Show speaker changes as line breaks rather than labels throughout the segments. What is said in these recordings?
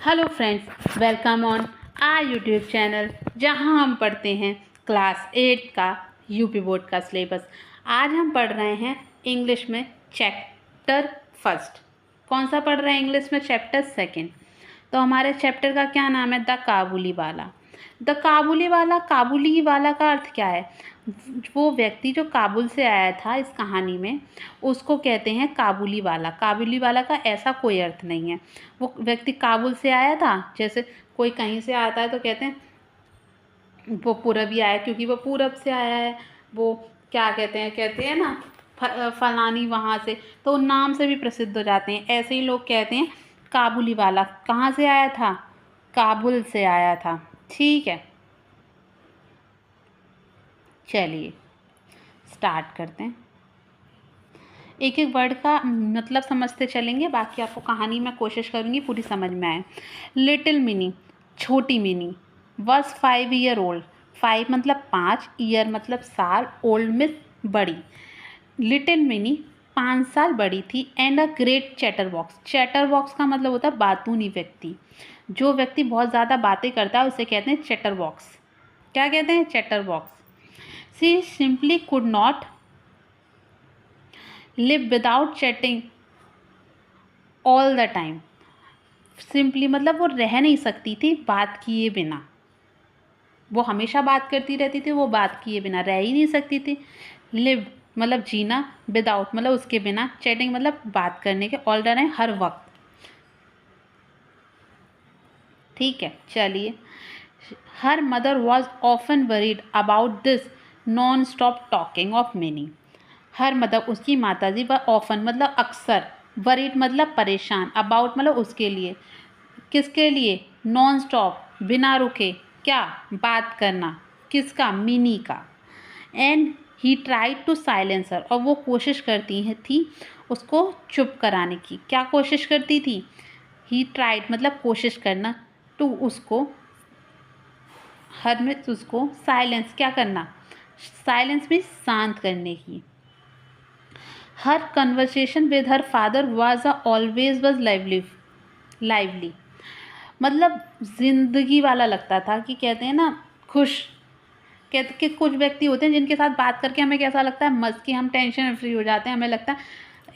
Hello friends, welcome on our YouTube channel जहां हम पढ़ते हैं क्लास 8 का यूपी बोर्ड का सिलेबस। आज हम पढ़ रहे हैं इंग्लिश में चैप्टर फर्स्ट। कौन सा पढ़ रहे हैं इंग्लिश में? Chapter second. तो हमारे चैप्टर का क्या नाम है? द काबुली वाला। द काबुली वाला, काबुली वाला का अर्थ क्या है? वो व्यक्ति जो काबुल से आया था इस कहानी में, उसको कहते हैं काबुली वाला। काबुली वाला का ऐसा कोई अर्थ नहीं है। वो व्यक्ति काबुल से आया था, जैसे कोई कहीं से आता है तो कहते हैं वो पूरबी आया, क्योंकि वो पूरब से आया है। वो क्या कहते हैं ना, फलानी वहाँ से, तो नाम से भी प्रसिद्ध हो जाते हैं। ऐसे ही लोग कहते हैं काबुली वाला कहाँ से आया था? काबुल से आया था। ठीक है, चलिए स्टार्ट करते हैं। एक एक वर्ड का मतलब समझते चलेंगे, बाकी आपको कहानी में कोशिश करूँगी पूरी समझ में आए। लिटिल मिनी, छोटी मिनी, वॉज 5 ईयर ओल्ड। 5 मतलब 5, ईयर मतलब साल, ओल्ड में बड़ी। लिटिल मिनी 5 साल बड़ी थी। And a great chatter box. Chatter box का मतलब होता है बातूनी व्यक्ति। जो व्यक्ति बहुत ज़्यादा बातें करता है उसे कहते हैं चैटर बॉक्स। क्या कहते हैं? Chatter box. She simply could not live without chatting all the time. Simply मतलब वो रह नहीं सकती थी बात किए बिना। वो हमेशा बात करती रहती थी, वो बात किए बिना रह ही नहीं सकती थी। लिव मतलब जीना, विदाउट मतलब उसके बिना, चैटिंग मतलब बात करने के, ऑल द टाइम हर वक्त। ठीक है, चलिए। Her mother was often worried about this non stop talking of Mini. Her मतलब उसकी माताजी व ऑफन मतलब अक्सर, वरीड मतलब परेशान, अबाउट मतलब उसके लिए। किसके लिए? नॉन स्टॉप बिना रुके, क्या? बात करना। किसका? मिनी का। And he tried to silence her, और वो कोशिश करती थी उसको चुप कराने की। क्या कोशिश करती थी? ही ट्राइड मतलब कोशिश करना, टू उसको, हर में उसको, साइलेंस क्या करना? साइलेंस भी शांत करने की। Her conversation with her father was always was lively मतलब जिंदगी वाला लगता था। कि कहते हैं ना खुश, कहते कि कुछ व्यक्ति होते हैं जिनके साथ बात करके हमें कैसा लगता है? मस्त, कि हम टेंशन फ्री हो जाते हैं, हमें लगता है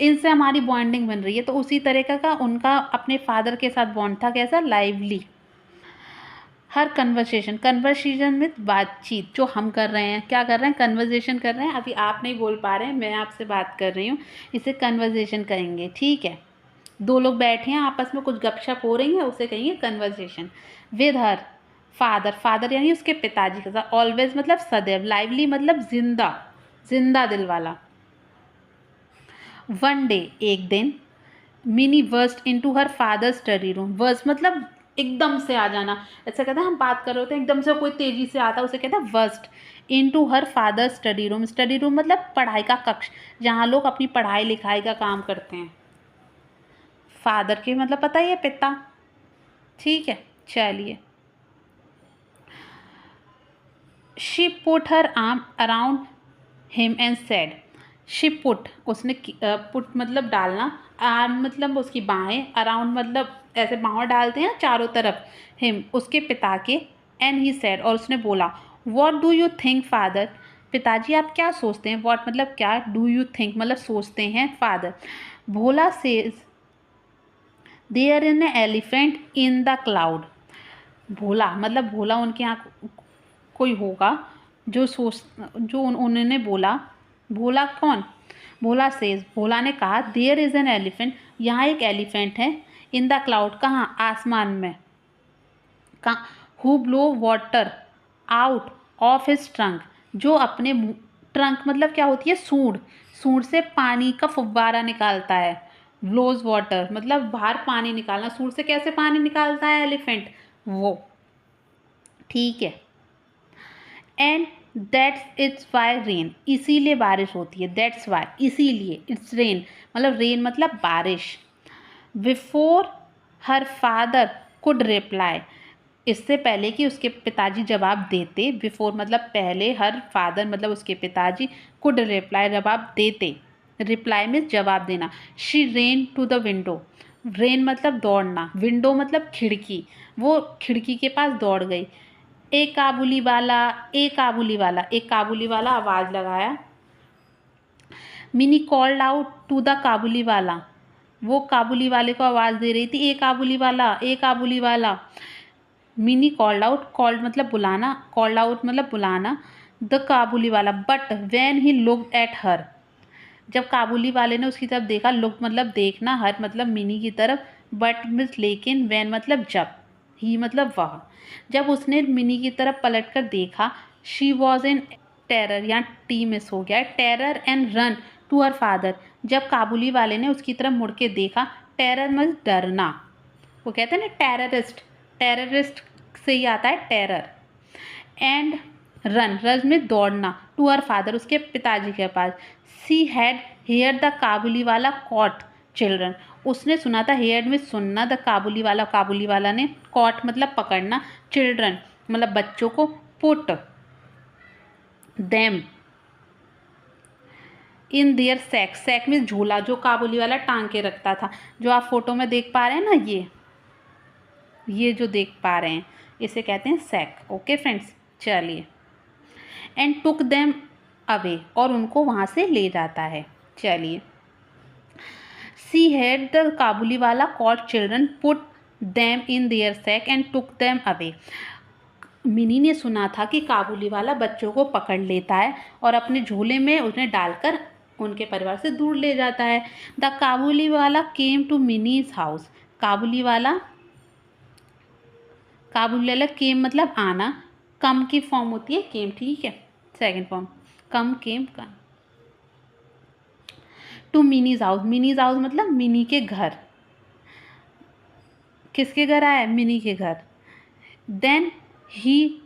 इनसे हमारी बॉन्डिंग बन रही है। तो उसी तरीके का उनका अपने फादर के साथ बॉन्ड था। कैसा? लाइवली। हर कन्वर्सेशन में बातचीत जो हम कर रहे हैं, क्या कर रहे हैं? कन्वर्सेशन कर रहे हैं। अभी आप नहीं बोल पा रहे हैं, मैं आपसे बात कर रही हूँ, इसे कन्वर्सेशन कहेंगे। ठीक है, दो लोग बैठे हैं आपस में, कुछ गपशप हो रही है, उसे कहेंगे conversation. With her father, father यानी उसके पिताजी के साथ। ऑलवेज मतलब सदैव, लाइवली मतलब जिंदा, जिंदा दिल वाला। वन डे एक दिन, mini worst into her father study room. Worst मतलब एकदम से आ जाना। ऐसा कहते हैं हम बात कर रहे होते हैं, एकदम से कोई तेजी से आता है, उसे कहते हैं worst. Into her father study room. Study room मतलब पढ़ाई का कक्ष, जहाँ लोग अपनी पढ़ाई लिखाई का काम करते हैं। फादर के मतलब पता ही है, पिता। ठीक है, चलिए। She put her arm around him and said. She put उसने, पुट मतलब डालना, आर्म मतलब उसकी बाहें, अराउंड मतलब ऐसे बाहों डालते हैं चारों तरफ, हिम उसके पिता के, एंड ही सेड और उसने बोला, what do you think father. पिताजी आप क्या सोचते हैं? व्हाट मतलब क्या, डू यू थिंक मतलब सोचते हैं। Father Bhola says there in a elephant in the cloud. Bhola मतलब भोला उनके यहाँ कोई होगा जो उन्होंने बोला। भोला कौन? भोला सेज, भोला ने कहा, देयर इज़ एन एलिफेंट, यहाँ एक एलिफेंट है। इन द क्लाउड, कहाँ? आसमान में। कहाँ? Who blow water out of his trunk, जो अपने ट्रंक मतलब क्या होती है? सूंड। सूंड से पानी का फुब्बारा निकालता है। ब्लोज वाटर मतलब बाहर पानी निकालना। सूंड से कैसे पानी निकालता है एलिफेंट? वो। ठीक है। And that's it's why rain, इसीलिए बारिश होती है। दैट्स वाई इसीलिए, इट्स रेन मतलब रेन मतलब बारिश। Before her father could reply, इससे पहले कि उसके पिताजी जवाब देते। बिफोर मतलब पहले, हर फादर मतलब उसके पिताजी, कुड रिप्लाई जवाब देते। रिप्लाई में जवाब देना। She ran to the window, ran मतलब दौड़ना, विंडो मतलब खिड़की, वो खिड़की के पास दौड़ गई। ए काबुली वाला, ए काबुली वाला, एक काबुली वाला आवाज़ लगाया। Mini called out to the Kabuliwala, वो काबुली वाले को आवाज़ दे रही थी, ए काबुली वाला, ए काबुली वाला। मिनी कॉल्ड आउट, कॉल्ड मतलब बुलाना, कॉल्ड आउट मतलब बुलाना, द काबुली वाला, but when he looked at her, जब काबुली वाले ने उसकी तरफ देखा, लुक मतलब देखना, हर मतलब मिनी की तरफ, बट मीन्स लेकिन, वैन मतलब जब, ही मतलब वह, जब उसने मिनी की तरफ पलट कर देखा, शी वॉज इन टेरर, यहाँ टी मिस हो गया है, terror and ran to her father, जब काबुली वाले ने उसकी तरफ मुड़ के देखा, टेरर मीन्स डरना, वो कहते हैं ना टेररिस्ट, टेररिस्ट से ही आता है टेरर, एंड रन में दौड़ना, टू हर फादर उसके पिताजी के पास, she had here the Kabuliwala caught children, उसने सुना था, हेयर में सुनना, द काबुली वाला ने, कॉट मतलब पकड़ना, चिल्ड्रन मतलब बच्चों को, put them in their sack, sack में झोला, जो काबुली वाला टांग के रखता था, जो आप फोटो में देख पा रहे हैं ना, ये जो देख पा रहे हैं इसे कहते हैं सैक। ओके फ्रेंड्स, चलिए, एंड टुक देम अवे, और उनको वहाँ से ले जाता है। चलिए, she had the Kabuliwala caught children, put them in their sack and took them away, Mini ने सुना था कि काबुली वाला बच्चों को पकड़ लेता है और अपने झोले में उन्हें डालकर उनके परिवार से दूर ले जाता है। The Kabuliwala came to Mini's house, काबुली वाला केम मतलब आना, कम की फॉर्म होती है केम, ठीक है, सेकंड फॉर्म कम, केम का, to Mini's house, Mini's house मतलब मिनी के घर, किसके घर आया, मिनी के घर। देन ही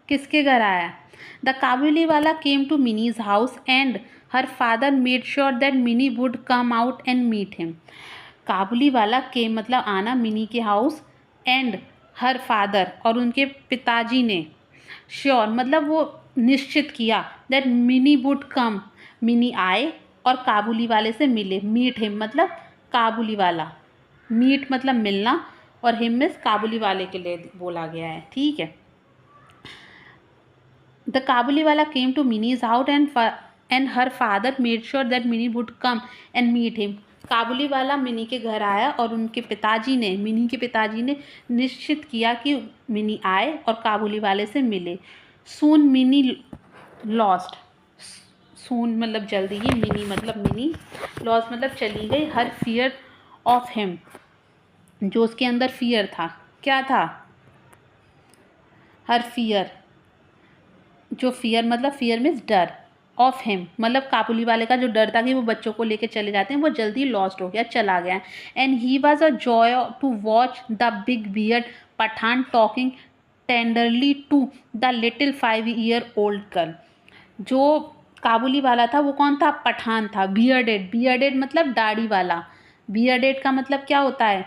किसके घर आया, the Kabuliwala came to Mini's house and her father made sure that Mini would come out and meet him, Kabuliwala के मतलब आना मिनी के हाउस, एंड हर फादर और उनके पिताजी ने, श्योर मतलब वो निश्चित किया, that Mini would come, mini आए और काबुली वाले से मिले, मीट हिम मतलब काबुली वाला, मीट मतलब मिलना, और हिम मिस काबुली वाले के लिए बोला गया है, ठीक है। The Kabuliwala came to Mini's house and her father made sure that Mini would come and meet him, Kabuliwala Mini के घर आया और उनके पिताजी ने, मिनी के पिताजी ने निश्चित किया कि मिनी आए और काबुली वाले से मिले। सून मिनी लॉस्ट, सून मतलब जल्दी ही, मिनी मतलब मिनी, लॉस्ट मतलब चली गई, हर फियर ऑफ हिम, जो उसके अंदर फियर था, क्या था, हर फियर, जो फियर मतलब फियर मीन्स डर, ऑफ हिम मतलब काबुली वाले का जो डर था कि वो बच्चों को लेके चले जाते हैं, वो जल्दी लॉस्ट हो गया, चला गया। And he was a joy to watch the big beard Pathan talking tenderly to the little 5 year old girl, जो काबुली वाला था वो कौन था, पठान था, बियर्डेड, बियर्डेड मतलब दाढ़ी वाला, बियर्डेड का मतलब क्या होता है,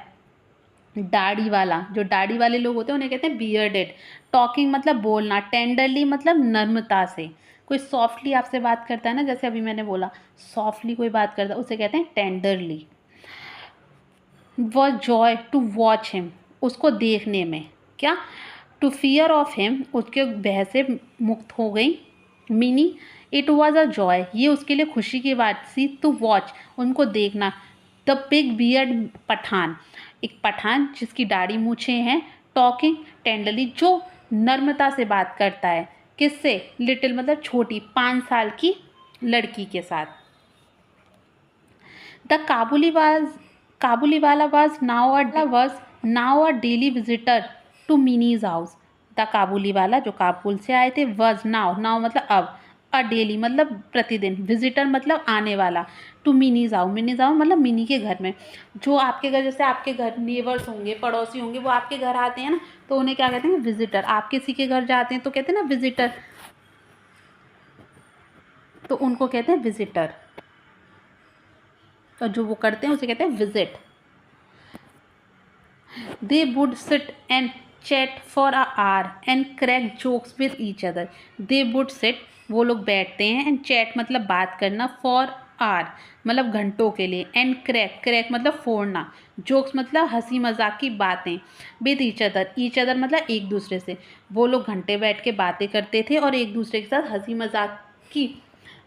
दाढ़ी वाला, जो दाढ़ी वाले लोग होते हैं उन्हें कहते हैं बियर्डेड। टॉकिंग मतलब बोलना, टेंडरली मतलब नर्मता से, कोई सॉफ्टली आपसे बात करता है ना, जैसे अभी मैंने बोला सॉफ्टली कोई बात करता है उसे कहते हैं tenderly. Was joy to watch him, उसको देखने में, क्या, टू फियर ऑफ हिम, उसके भय से मुक्त हो गई mini, it was a Joy, ये उसके लिए खुशी की बात थी, टू वॉच उनको देखना, द बिग बियर्ड पठान, एक पठान जिसकी दाढ़ी मूछें हैं, टॉकिंग टेंडरली जो नर्मता से बात करता है, किससे, लिटिल मतलब छोटी 5 साल की लड़की के साथ। The Kabuliwala was now a daily visitor to Mini's house, the Kabuliwala जो काबुल से आए थे, वॉज नाउ मतलब अब, अ डेली मतलब प्रतिदिन, विजिटर मतलब आने वाला, टू मिनीज हाउस मतलब मिनी के घर में, जो आपके घर, जैसे आपके घर नेबर्स होंगे, पड़ोसी होंगे, वो आपके घर आते हैं ना, तो उन्हें क्या कहते हैं, विजिटर। आप किसी के घर जाते हैं तो कहते हैं ना विजिटर, तो उनको कहते हैं विजिटर, और जो वो करते हैं उसे कहते हैं visit. They would sit and chat for a our and crack jokes with each other, they would sit वो लोग बैठते हैं, एंड चैट मतलब बात करना, फॉर आर मतलब घंटों के लिए, एंड क्रैक, क्रैक मतलब फोड़ना, जोक्स मतलब हंसी मजाक की बातें, विद ईच अदर मतलब एक दूसरे से। वो लोग घंटे बैठ के बातें करते थे और एक दूसरे के साथ हंसी मजाक की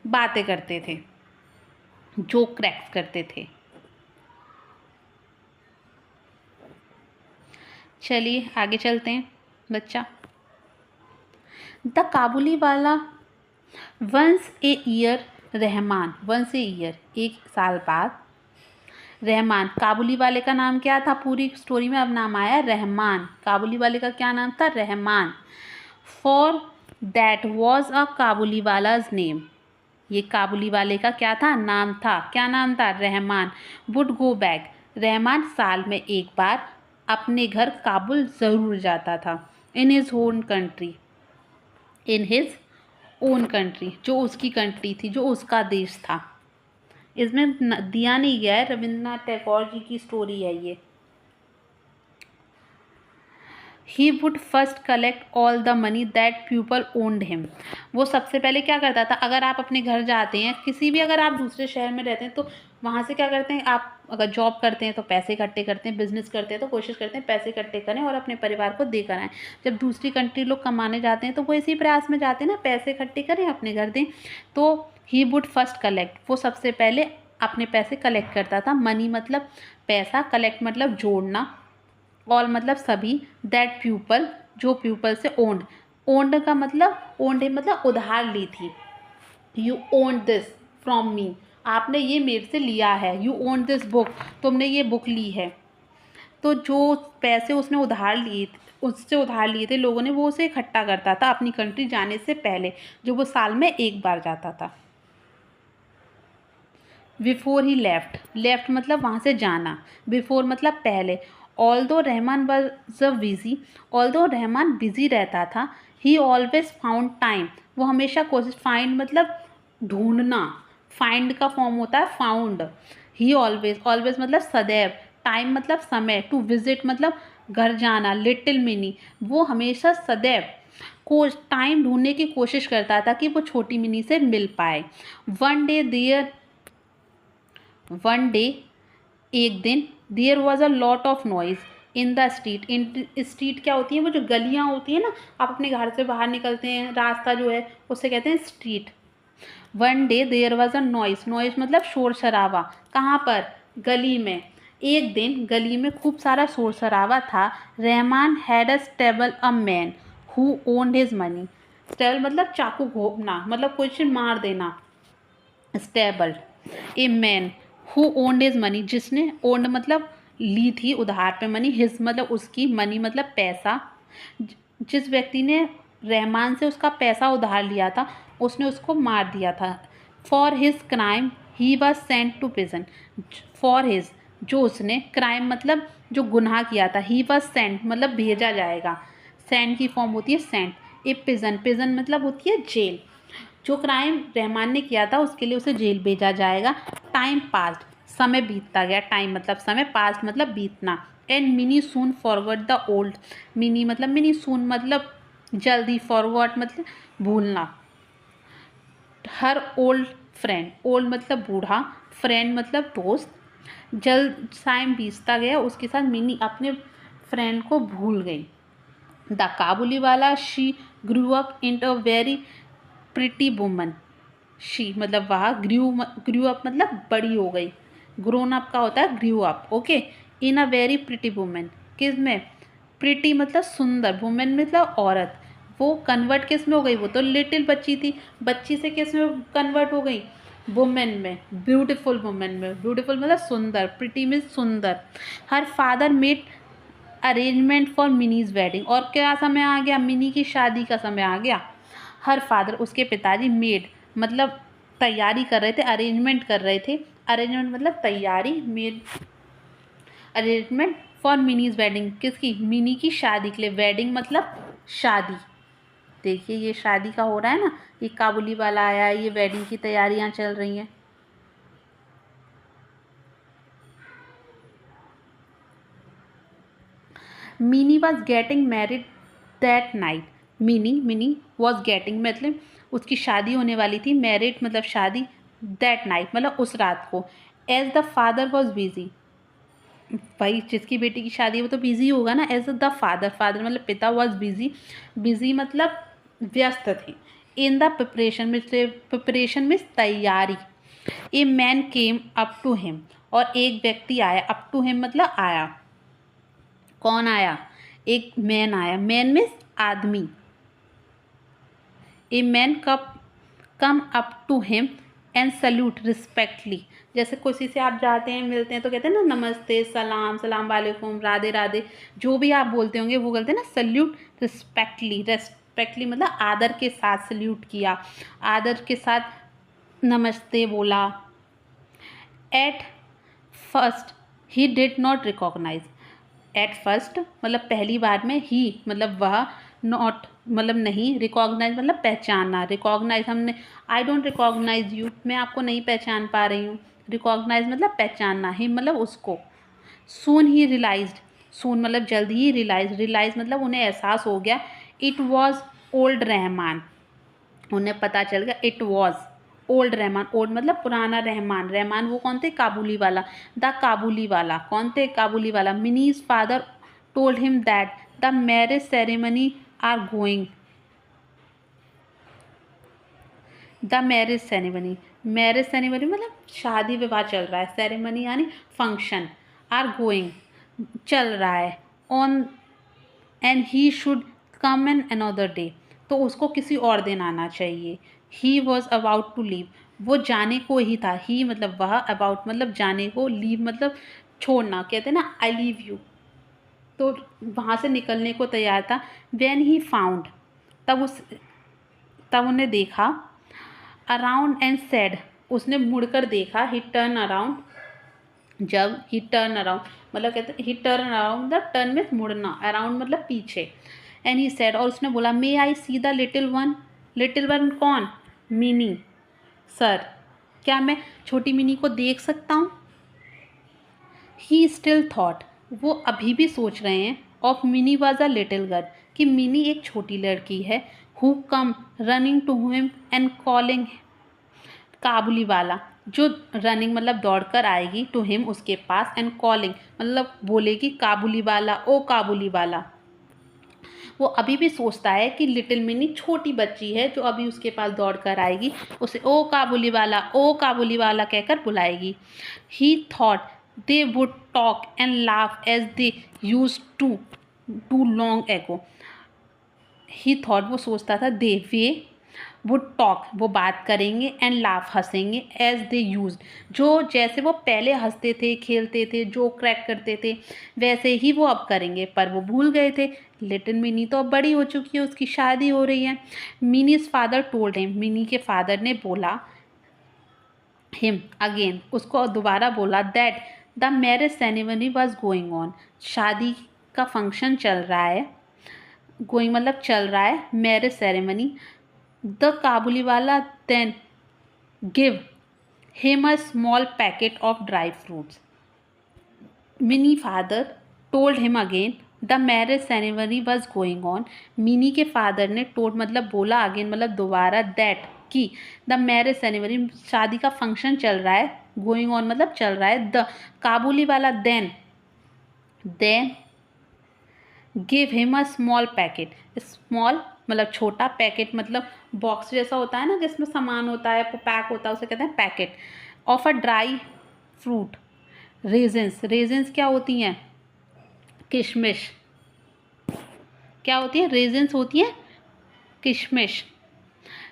बातें करते थे, जोक क्रैक्स करते थे। चलिए आगे चलते हैं बच्चा। The Kabuliwala once a year, Rahman once a year, एक साल बाद। रहमान, काबुली वाले का नाम क्या था पूरी स्टोरी में, अब नाम आया रहमान। काबुली वाले का क्या नाम था? Rahman. For that was a Kabuliwala's name, ये काबुली वाले का क्या था? नाम था। क्या नाम था? Rahman. Would go back, Rahman साल में एक बार अपने घर काबुल ज़रूर जाता था। In his own country, in his own country, जो उसकी कंट्री थी, जो उसका देश था। इसमें दिया नहीं गया है, रविंद्रनाथ टैगोर जी की स्टोरी है ये। He would first collect all the money that people owned him, वो सबसे पहले क्या करता था? अगर आप अपने घर जाते हैं किसी भी, अगर आप दूसरे शहर में रहते हैं तो वहाँ से क्या करते हैं आप? अगर जॉब करते हैं तो पैसे इकट्ठे करते हैं, बिजनेस करते हैं तो कोशिश करते हैं पैसे इकट्ठे करें और अपने परिवार को देकर आएँ। जब दूसरी कंट्री लोग कमाने जाते हैं तो वो इसी प्रयास में जाते हैं ना, पैसे इकट्ठे करें अपने घर दें। तो ही वुड फर्स्ट कलेक्ट, वो सबसे पहले अपने पैसे कलेक्ट करता था। मनी मतलब पैसा, कलेक्ट मतलब जोड़ना, ऑल मतलब सभी, दैट प्यूपल जो प्यूपल से ओन्ड, ओन्ड का मतलब ओन्ड मतलब उधार ली थी। You owned this from me, आपने ये मेरे से लिया है। यू ओन्ड दिस बुक, तुमने ये बुक ली है। तो जो पैसे उसने उधार लिए, उससे उधार लिए थे लोगों ने, वो उसे इकट्ठा करता था अपनी कंट्री जाने से पहले, जो वो साल में एक बार जाता था। बिफोर ही लेफ्ट, लेफ्ट मतलब वहाँ से जाना, बिफोर मतलब पहले। Although Rahman was a busy, although Rahman busy रहता था, ही ऑलवेज फाउंड टाइम, वो हमेशा कोशिश, फाइंड मतलब ढूंढना, फाइंड का फॉर्म होता है फाउंड। ही ऑलवेज, ऑलवेज मतलब सदैव, टाइम मतलब समय, टू विजिट मतलब घर जाना, लिटिल मिनी, वो हमेशा सदैव को टाइम ढूंढने की कोशिश करता था कि वो छोटी मिनी से मिल पाए। वन डे एक दिन, there was a lot of noise in the street, in street क्या होती है? वो जो गलियाँ होती हैं ना, आप अपने घर से बाहर निकलते हैं, रास्ता जो है उसे कहते हैं street. One day there was a noise, noise मतलब शोर शराबा, कहाँ पर? गली में। एक दिन गली में खूब सारा शोर शराबा था। Rahman had a stable a man who owned his money, stable मतलब चाकू घोंपना, मतलब कुछ मार देना, stable. A man who owned his money, जिसने, ओन्ड मतलब ली थी उधार पे मनी, हिज मतलब उसकी, मनी मतलब पैसा। जिस व्यक्ति ने रहमान से उसका पैसा उधार लिया था उसने उसको मार दिया था। For his crime he was sent to prison, for his जो उसने, क्राइम मतलब जो गुनाह किया था, ही वॉज सेंट मतलब भेजा जाएगा, सेंट की फॉर्म होती है सेंट। ए प्रिजन, प्रिजन मतलब होती है जेल, जो क्राइम रहमान ने किया था उसके लिए उसे जेल भेजा जाएगा। टाइम पास्ट, समय बीतता गया, टाइम मतलब समय, पास्ट मतलब बीतना। And Mini soon forgot the old, Mini मतलब मिनी, सून मतलब जल्दी, फॉरगॉट मतलब भूलना। हर ओल्ड फ्रेंड, ओल्ड मतलब बूढ़ा, फ्रेंड मतलब दोस्त। जल्द टाइम बीतता गया, उसके साथ मिनी अपने फ्रेंड को भूल गई। द काबुली वाला she grew up in a very pretty woman, she मतलब वह, ग्रू अप मतलब बड़ी हो गई, ग्रोन अप का होता है grew up, okay. In a very pretty women, किस में? प्रिटी मतलब सुंदर, वुमेन मतलब औरत। वो कन्वर्ट किस में हो गई? वो तो लिटिल बच्ची थी, बच्ची से किस में कन्वर्ट हो गई? वुमेन में, ब्यूटीफुल वुमेन में। ब्यूटीफुल मतलब सुंदर, प्रिटी में सुंदर। हर father made arrangement for minis wedding, और क्या समय आ गया? मिनी की शादी का समय आ गया। हर फादर उसके पिताजी, मेड मतलब तैयारी कर रहे थे, अरेंजमेंट कर रहे थे, अरेंजमेंट मतलब तैयारी, made arrangement for minis wedding, किसकी? मिनी की शादी के लिए, वेडिंग मतलब शादी। देखिए ये शादी का हो रहा है ना, ये काबुली वाला आया है, ये वेडिंग की तैयारियां चल रही हैं। Mini was getting married that night, mini was getting मतलब उसकी शादी होने वाली थी, मैरिड मतलब शादी, दैट नाइट मतलब उस रात को, as the father was busy, भाई जिसकी बेटी की शादी है वो तो बिजी होगा ना, एज द फादर, फादर मतलब पिता, वॉज बिजी, बिजी मतलब व्यस्त थे, इन द प्रिपरेशन में तैयारी, a man came up to him, और एक व्यक्ति आया, अप टू हिम मतलब आया, कौन आया, एक मैन आया, मैन मीन्स आदमी, a man come up to him and salute respectfully, जैसे किसी से आप जाते हैं मिलते हैं तो कहते हैं ना नमस्ते, सलाम, सलाम वालेकुम, राधे राधे, जो भी आप बोलते होंगे वो बोलते हैं ना सल्यूट रिस्पेक्टली, रेस्पेक्टली मतलब आदर के साथ सल्यूट किया, आदर के साथ नमस्ते बोला। At first he did not recognise, at first मतलब पहली बार में, ही मतलब वह, नॉट मतलब नहीं, रिकॉग्नाइज मतलब पहचानना, रिकॉग्नाइज हमने, आई डोंट रिकॉग्नाइज यू, मैं आपको नहीं पहचान पा रही हूँ, रिकॉग्नाइज मतलब पहचानना, ही मतलब उसको। सून ही रियलाइज्ड, सून मतलब जल्दी ही, रियलाइज मतलब उन्हें एहसास हो गया, इट वॉज ओल्ड रहमान, उन्हें पता चल गया, it was old Rahman, old मतलब पुराना रहमान, रहमान वो कौन थे, काबुली वाला, द काबुली वाला, कौन थे, Kabuliwala. Mini's father told him that the marriage ceremony are going, the marriage ceremony, marriage ceremony मतलब शादी विवाह चल रहा है, सेरेमनी यानी फंक्शन, आर गोइंग चल रहा है, on and he should come an another day, तो उसको किसी और दिन आना चाहिए। He was about to leave, वो जाने को ही था, ही मतलब वह, अबाउट मतलब जाने को, लीव मतलब छोड़ना, कहते हैं ना आई लीव यू, तो वहाँ से निकलने को तैयार था। व्हेन ही फाउंड, तब उन्हें देखा, अराउंड एंड सेड, उसने मुड़कर देखा, ही टर्न अराउंड, जब ही टर्न अराउंड मतलब कहते हैं ही टर्न अराउंड, मतलब टर्न में मुड़ना, अराउंड मतलब पीछे, एंड ही सेड और उसने बोला, may I see the little one, little one कौन, मिनी, सर क्या मैं छोटी मिनी को देख सकता हूँ। ही स्टिल थॉट, वो अभी भी सोच रहे हैं, of Mini was a little girl, कि मिनी एक छोटी लड़की है, who come running to him and calling, Kabuliwala जो रनिंग मतलब दौड़कर आएगी, टू हिम उसके पास, एंड कॉलिंग मतलब बोलेगी काबुली वाला, ओ काबुली वाला। वो अभी भी सोचता है कि लिटिल मिनी छोटी बच्ची है जो अभी उसके पास दौड़ कर आएगी, उसे ओ काबुली वाला, ओ काबुली वाला कहकर बुलाएगी। He thought they would talk and laugh as they used to long ago, he thought वो सोचता था, दे वे वुड टॉक वो बात करेंगे, एंड लाफ हंसेंगे, एज दे यूज जो जैसे वो पहले हंसते थे, खेलते थे, जो क्रैक करते थे, वैसे ही वो अब करेंगे, पर वो भूल गए थे, लिटिल मिनी तो अब बड़ी हो चुकी है, उसकी शादी हो रही है। Minis father told him, mini के फादर ने बोला, हिम अगेन उसको दोबारा बोला, that the marriage ceremony was going on, शादी का फंक्शन चल रहा है, गोइंग मतलब चल रहा है, marriage ceremony. The Kabuliwala then give him a small packet of dry fruits, Mini father told him again the marriage ceremony was going on, Mini के फादर ने टोल्ड मतलब बोला, अगेन मतलब दोबारा, दैट कि द मैरिज सेरेमनी शादी का फंक्शन चल रहा है, गोइंग ऑन मतलब चल रहा है, the Kabuliwala then give him a small packet, small मतलब छोटा, पैकेट मतलब बॉक्स जैसा होता है ना जिसमें सामान होता है, पैक होता है, उसे कहते हैं packet, of a dry fruit, resins, resins क्या होती हैं, किशमिश, क्या होती है, रेजेंस होती है किशमिश,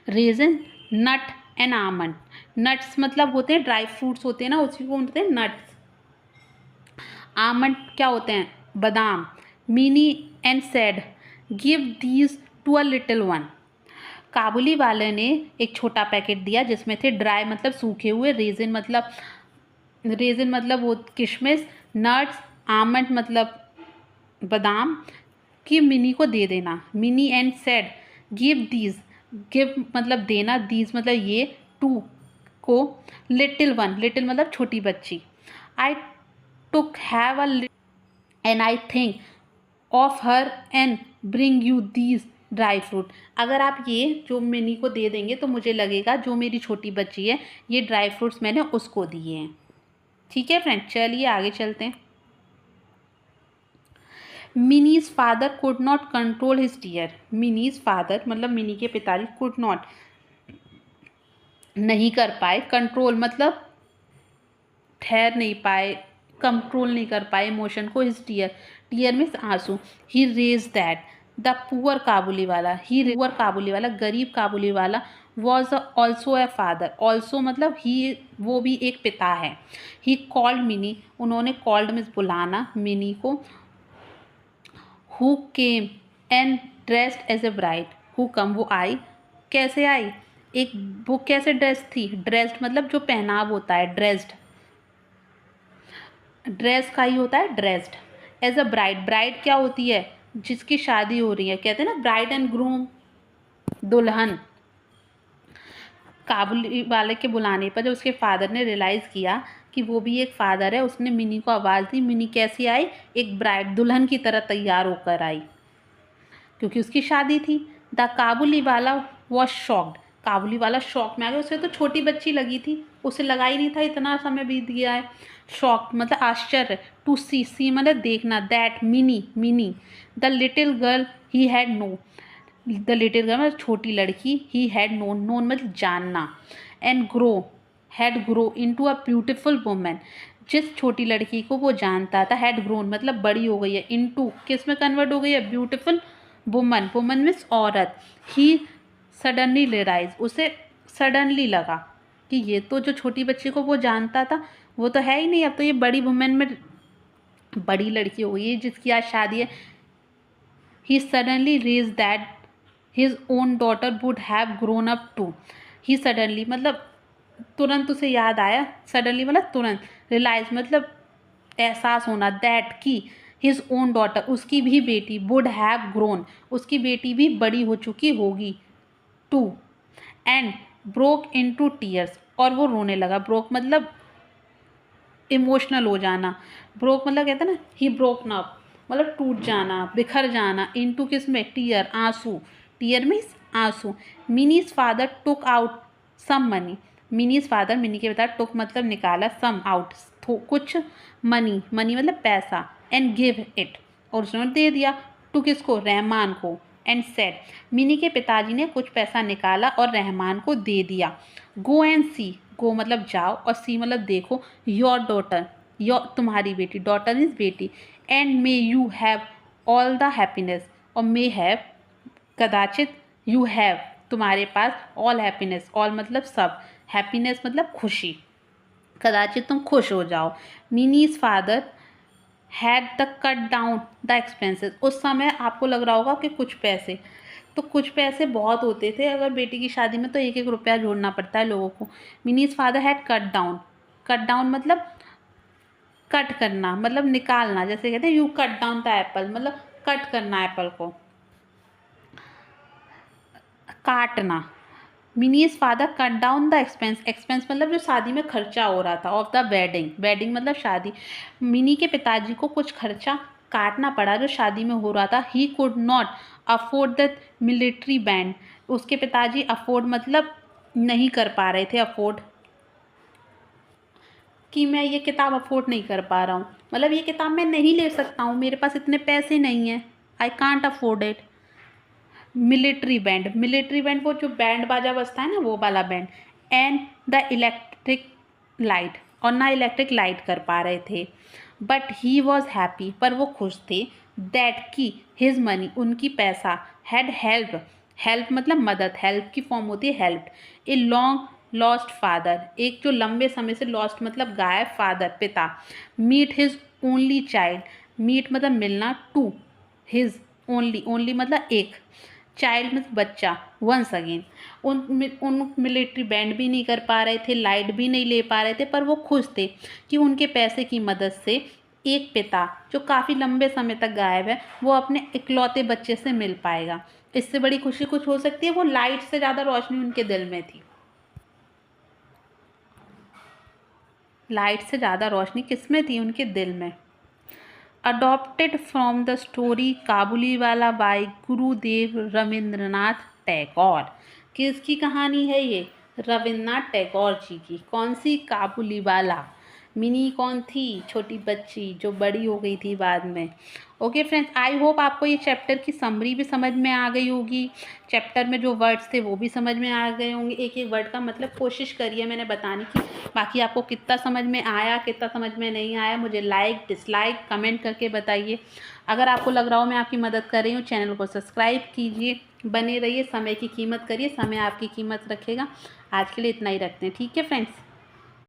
raisin, nut and almond, nuts मतलब होते हैं ड्राई फ्रूट्स होते हैं ना, उसी को बोलते हैं नट्स, आमंड क्या होते हैं, बादाम। Mini and said give these to a little one, काबुली वाले ने एक छोटा पैकेट दिया जिसमें थे ड्राई मतलब सूखे हुए, रेजिन मतलब वो किशमिश, नट्स, आमंड मतलब बादाम, कि मिनी को दे देना। Mini and said give these, give मतलब देना, दीज मतलब ये, टू को, लिटिल वन, लिटिल मतलब छोटी बच्ची। I took have a and I think of her and bring you these dry fruit. अगर आप ये जो मिनी को दे देंगे तो मुझे लगेगा जो मेरी छोटी बच्ची है ये ड्राई फ्रूट्स मैंने उसको दिए हैं। ठीक है फ्रेंड, चलिए आगे चलते हैं। Mini's father could not control his tear. Mini's father मतलब मिनी के पिताजी कुड नॉट नहीं कर पाए, कंट्रोल मतलब ठहर नहीं पाए, कंट्रोल नहीं कर पाए इमोशन को। हिज टीयर, टीयर मीन्स आंसू। He realised that the poor Kabuliwala, poor Kabuliwala गरीब Kabuliwala was also a father. Also मतलब ही, वो भी एक पिता है। ही कॉल्ड मिनी, उन्होंने कॉल्ड मीन्स बुलाना मिनी को। Who came and dressed as a bride, who come वो आई, कैसे आई, एक वो कैसे ड्रेस थी, ड्रेस्ड मतलब जो पहनाव होता है ड्रेस्ड, ड्रेस का ही होता है dressed. As a bride, bride क्या होती है, जिसकी शादी हो रही है, कहते हैं ना ब्राइड एंड ग्रूम, दुल्हन। काबुली वाले के बुलाने पर जब उसके फादर ने रियलाइज़ किया कि वो भी एक फादर है, उसने मिनी को आवाज़ दी। मिनी कैसी आई, एक ब्राइड दुल्हन की तरह तैयार होकर आई, क्योंकि उसकी शादी थी। The Kabuliwala was shocked, काबुली वाला शॉक में आ गया। उसे तो छोटी बच्ची लगी थी, उसे लगा ही नहीं था इतना समय बीत गया है। शॉक मतलब आश्चर्य। टू सी, सी मतलब देखना। That Mini, Mini the little girl he had know, the little girl मतलब छोटी लड़की, ही हैड नोन, नोन मतलब जानना, and grow, had grow into a beautiful women, जिस छोटी लड़की को वो जानता था, हैड ग्रोन मतलब बड़ी हो गई है, इनटू किस में कन्वर्ट हो गई है, ब्यूटिफुल वुमन, वुमन मीन्स औरत। ही सडनली रियलाइज, उसे सडनली लगा कि ये तो जो छोटी बच्ची को वो जानता था वो तो है ही नहीं, अब तो ये बड़ी वुमेन में बड़ी लड़की हो गई है जिसकी आज शादी है। He suddenly realize that his own daughter would have grown up too. He suddenly मतलब तुरंत उसे याद आया, सडनली मतलब तुरंत, रियलाइज मतलब एहसास होना, दैट की हिज ओन डॉटर उसकी भी बेटी, वुड हैव ग्रोन उसकी बेटी भी बड़ी हो चुकी होगी, to, and broke into tears और वो रोने लगा। ब्रोक मतलब इमोशनल हो जाना, ब्रोक मतलब कहते हैं ना ही ब्रोकन अप मतलब टूट जाना, बिखर जाना, इनटू किस में, टीयर आंसू, टीयर मीन्स आंसू। Mini's father took out some money, Mini's father Mini के बता, टुक मतलब निकाला, सम आउट कुछ, मनी, मनी मतलब पैसा, एंड गिव इट और उसने दे दिया, टू किसको, रहमान को, एंड सेड मिनी के पिताजी ने कुछ पैसा निकाला और रहमान को दे दिया। गो एंड सी, गो मतलब जाओ और सी मतलब देखो, योर डॉटर, योर तुम्हारी बेटी, डॉटर इज बेटी, and may you have all the happiness और मे हैव कदाचित, यू हैव तुम्हारे पास, ऑल हैप्पीनेस, ऑल मतलब सब, हैप्पीनेस मतलब खुशी, कदाचित तुम खुश हो जाओ। Minis father had the cut down the expenses, उस समय आपको लग रहा होगा कि कुछ पैसे, तो कुछ पैसे बहुत होते थे, अगर बेटी की शादी में तो एक एक रुपया जोड़ना पड़ता है लोगों को। Minis father had cut down, cut down मतलब कट करना मतलब निकालना, जैसे कहते हैं you cut down the Apple मतलब कट करना एप्पल को, काटना। Minis father cut down the expense, expense मतलब जो शादी में खर्चा हो रहा था, ऑफ द वेडिंग, वेडिंग मतलब शादी। मिनी के पिताजी को कुछ खर्चा काटना पड़ा जो शादी में हो रहा था। He could not afford the military band, उसके पिताजी अफोर्ड मतलब नहीं कर पा रहे थे, अफोर्ड कि मैं ये किताब अफोर्ड नहीं कर पा रहा हूँ, मतलब ये किताब मैं नहीं ले सकता हूँ, मेरे पास इतने पैसे नहीं हैं, I can't afford it. Military band, military band वो जो बैंड बाजा बजता है ना वो वाला band, and the electric light और ना इलेक्ट्रिक लाइट कर पा रहे थे। बट ही वॉज हैप्पी पर वो खुश थे, दैट की हिज मनी उनकी पैसा, हैड हेल्प, हेल्प मतलब मदद, हेल्प की फॉर्म होती है help, a long lost father एक जो लंबे समय से, लॉस्ट मतलब गायब, फादर पिता, meet his only child, meet मतलब मिलना, टू हिज ओनली, ओनली मतलब एक, चाइल्ड मीन्स बच्चा, वंस अगेन। उन मिलिट्री बैंड भी नहीं कर पा रहे थे, लाइट भी नहीं ले पा रहे थे, पर वो खुश थे कि उनके पैसे की मदद से एक पिता जो काफ़ी लंबे समय तक गायब है वो अपने इकलौते बच्चे से मिल पाएगा। इससे बड़ी खुशी कुछ हो सकती है, वो लाइट से ज़्यादा रोशनी उनके दिल में थी, लाइट से ज़्यादा रोशनी किस में थी, उनके दिल में। Adopted from the story Kabuliwala by Gurudev Rabindranath Tagore. किसकी कहानी है ये? रविंद्रनाथ टैगोर जी की। कौन सी? काबुलीवाला। मिनी कौन थी? छोटी बच्ची जो बड़ी हो गई थी बाद में। ओके फ्रेंड्स, आई होप आपको ये चैप्टर की समरी भी समझ में आ गई होगी। चैप्टर में जो वर्ड्स थे वो भी समझ में आ गए होंगे। एक एक वर्ड का मतलब कोशिश करिए मैंने बताने की। बाकी आपको कितना समझ में आया, कितना समझ में नहीं आया, मुझे लाइक डिसलाइक कमेंट करके बताइए। अगर आपको लग रहा हो मैं आपकी मदद कर रही हूँ, चैनल को सब्सक्राइब कीजिए, बने रहिए। समय की कीमत करिए, समय आपकी कीमत रखेगा। आज के लिए इतना ही रखते हैं, ठीक है फ्रेंड्स।